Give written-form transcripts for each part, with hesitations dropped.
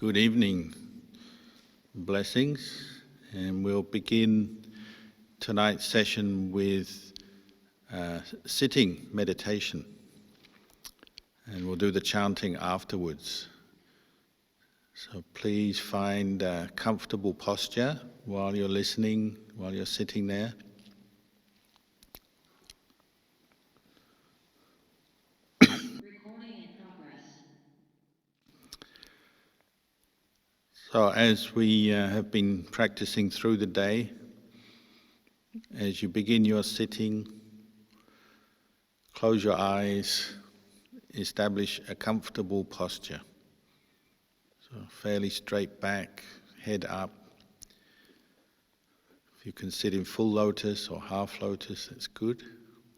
Good evening, blessings, and we'll begin tonight's session with sitting meditation, and we'll do the chanting afterwards. So please find a comfortable posture while you're listening, while you're sitting there. So as we have been practicing through the day, as you begin your sitting, close your eyes, establish a comfortable posture. So fairly straight back, head up. If you can sit in full lotus or half lotus, that's good.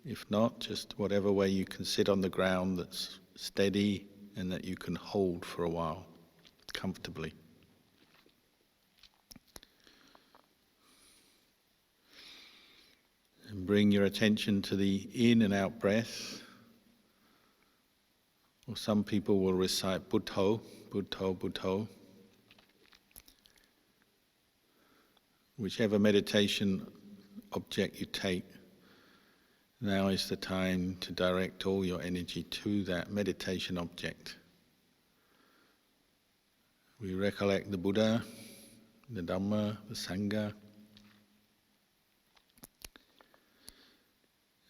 If not, just whatever way you can sit on the ground that's steady and that you can hold for a while, comfortably. And bring your attention to the in and out breath. Or some people will recite Buddho, Buddho, Buddho. Whichever meditation object you take, now is the time to direct all your energy to that meditation object. We recollect the Buddha, the Dhamma, the Sangha,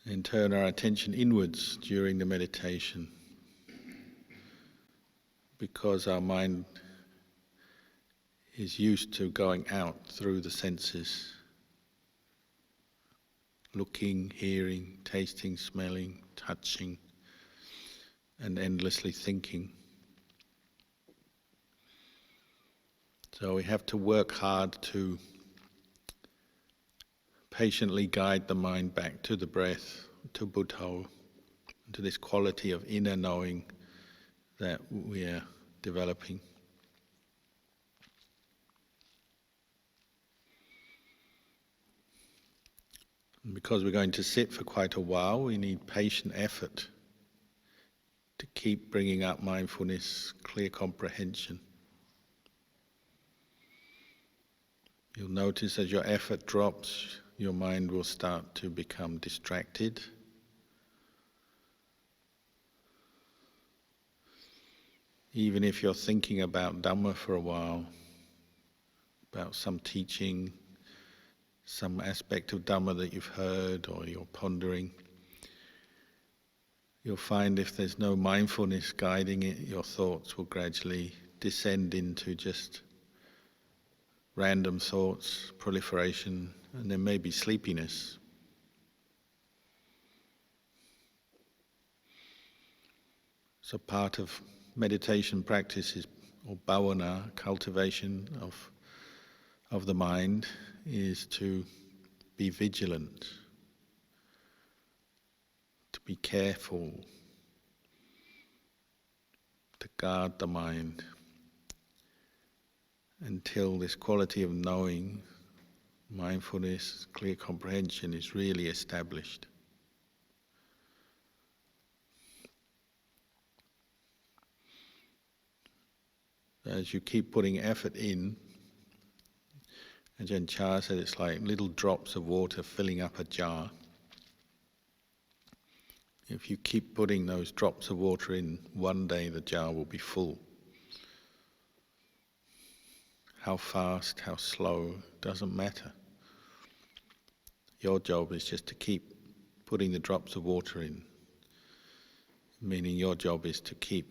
and turn our attention inwards during the meditation, because our mind is used to going out through the senses, looking, hearing, tasting, smelling, touching, and endlessly thinking. So we have to work hard to patiently guide the mind back to the breath, to Buddho, to this quality of inner knowing that we are developing. And because we're going to sit for quite a while, we need patient effort to keep bringing up mindfulness, clear comprehension. You'll notice as your effort drops, your mind will start to become distracted. Even if you're thinking about Dhamma for a while, about some teaching, some aspect of Dhamma that you've heard or you're pondering, you'll find if there's no mindfulness guiding it, your thoughts will gradually descend into just random thoughts, proliferation, and there may be sleepiness. So part of meditation practice is, or bhavana, cultivation of the mind, is to be vigilant, to be careful, to guard the mind until this quality of knowing, mindfulness, clear comprehension is really established. As you keep putting effort in, Ajahn Chah said it's like little drops of water filling up a jar. If you keep putting those drops of water in, one day the jar will be full. How fast, how slow, doesn't matter. Your job is just to keep putting the drops of water in, meaning your job is to keep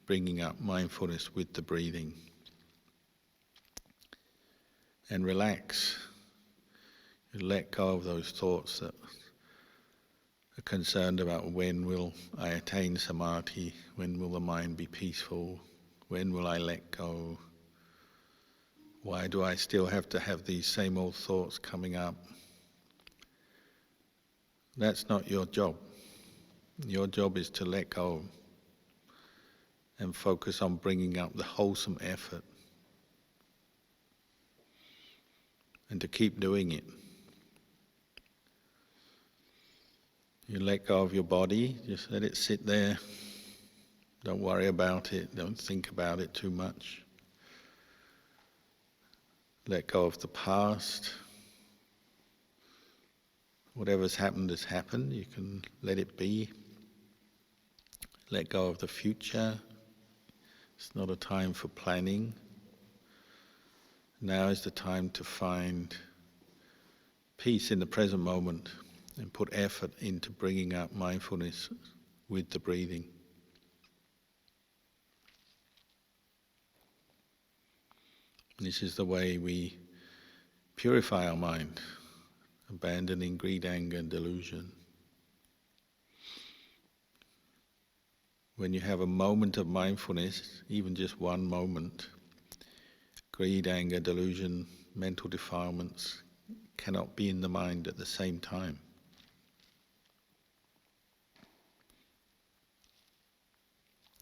bringing up mindfulness with the breathing. And relax. You let go of those thoughts that are concerned about when will I attain samadhi, when will the mind be peaceful, when will I let go. Why do I still have to have these same old thoughts coming up? That's not your job. Your job is to let go and focus on bringing up the wholesome effort and to keep doing it. You let go of your body, just let it sit there. Don't worry about it, don't think about it too much. Let go of the past. Whatever's happened has happened. You can let it be. Let go of the future. It's not a time for planning. Now is the time to find peace in the present moment and put effort into bringing up mindfulness with the breathing. This is the way we purify our mind, abandoning greed, anger, and delusion. When you have a moment of mindfulness, even just one moment, greed, anger, delusion, mental defilements cannot be in the mind at the same time.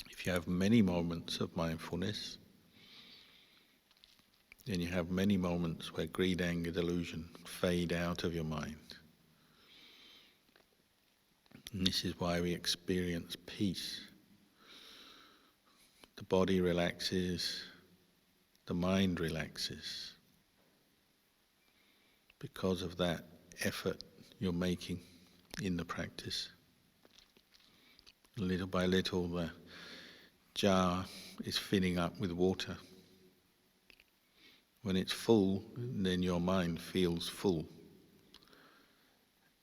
If you have many moments of mindfulness, then you have many moments where greed, anger, delusion fade out of your mind. And this is why we experience peace. The body relaxes, the mind relaxes, because of that effort you're making in the practice. Little by little, the jar is filling up with water. When it's full, then your mind feels full,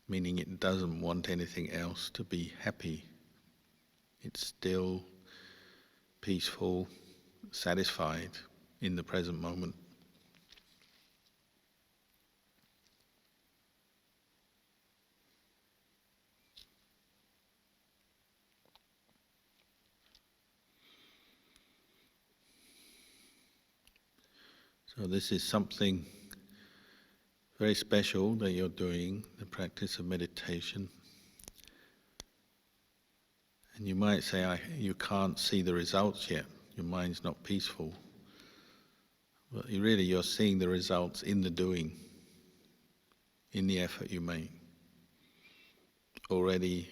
meaning it doesn't want anything else to be happy. It's still peaceful, satisfied in the present moment. So this is something very special that you're doing, the practice of meditation. And you might say, you can't see the results yet, your mind's not peaceful. But you're seeing the results in the doing, in the effort you make. Already,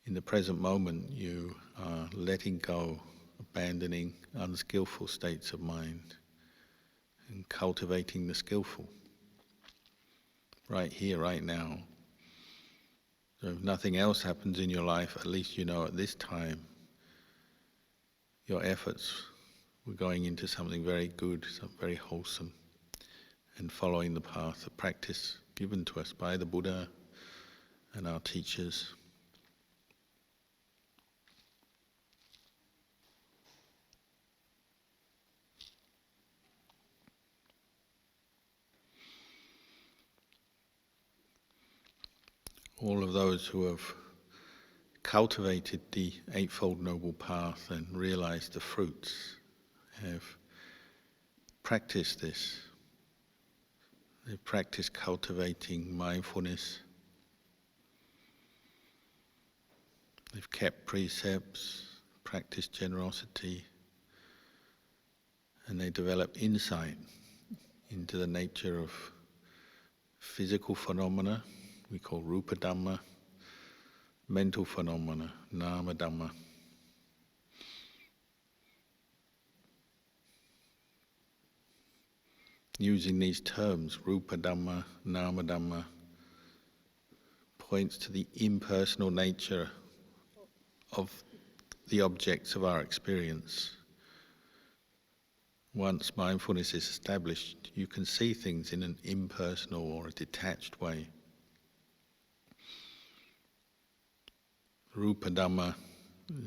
in the present moment, you are letting go, abandoning unskillful states of mind and cultivating the skillful. Right here, right now. So if nothing else happens in your life, at least you know at this time your efforts were going into something very good, something very wholesome, and following the path of practice given to us by the Buddha and our teachers. All of those who have cultivated the Eightfold Noble Path and realized the fruits have practiced this. They've practiced cultivating mindfulness. They've kept precepts, practiced generosity, and they develop insight into the nature of physical phenomena, we call Rupa Dhamma, mental phenomena, Nama Dhamma. Using these terms, Rupa Dhamma, Nama Dhamma, points to the impersonal nature of the objects of our experience. Once mindfulness is established, you can see things in an impersonal or a detached way. Rupa Dhamma,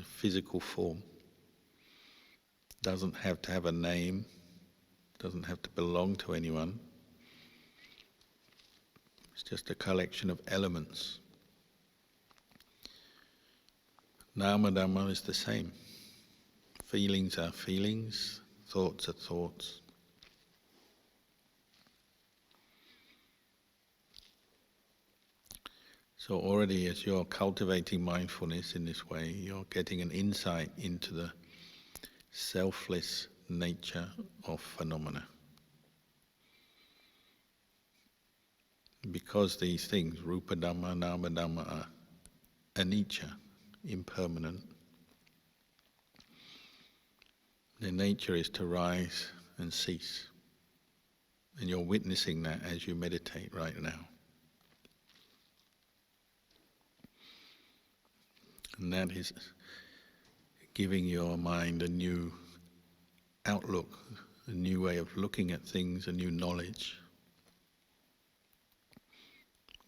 physical form, doesn't have to have a name, doesn't have to belong to anyone. It's just a collection of elements. Nama Dhamma is the same. Feelings are feelings, thoughts are thoughts. So already as you're cultivating mindfulness in this way, you're getting an insight into the selfless nature of phenomena. Because these things, Rupa Dhamma, Nama Dhamma, are anicca, impermanent, their nature is to rise and cease. And you're witnessing that as you meditate right now. And that is giving your mind a new outlook, a new way of looking at things, a new knowledge.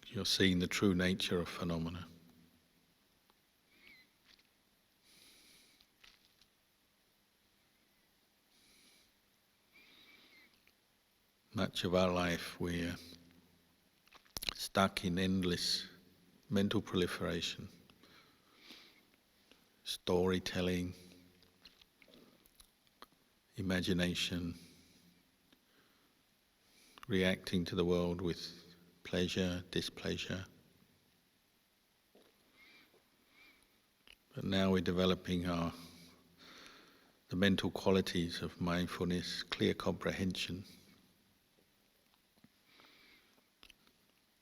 You're seeing the true nature of phenomena. Much of our life we're stuck in endless mental proliferation, storytelling, imagination, reacting to the world with pleasure, displeasure. But now we're developing the mental qualities of mindfulness, clear comprehension,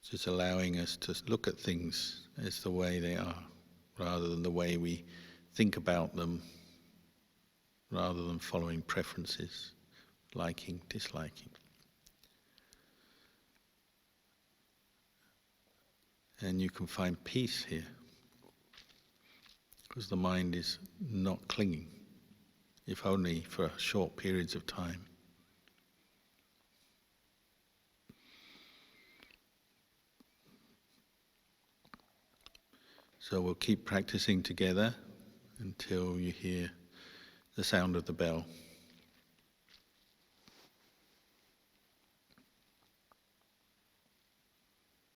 just allowing us to look at things as the way they are, rather than the way we think about them, rather than following preferences, liking, disliking. And you can find peace here, because the mind is not clinging, if only for short periods of time. So we'll keep practicing together until you hear the sound of the bell.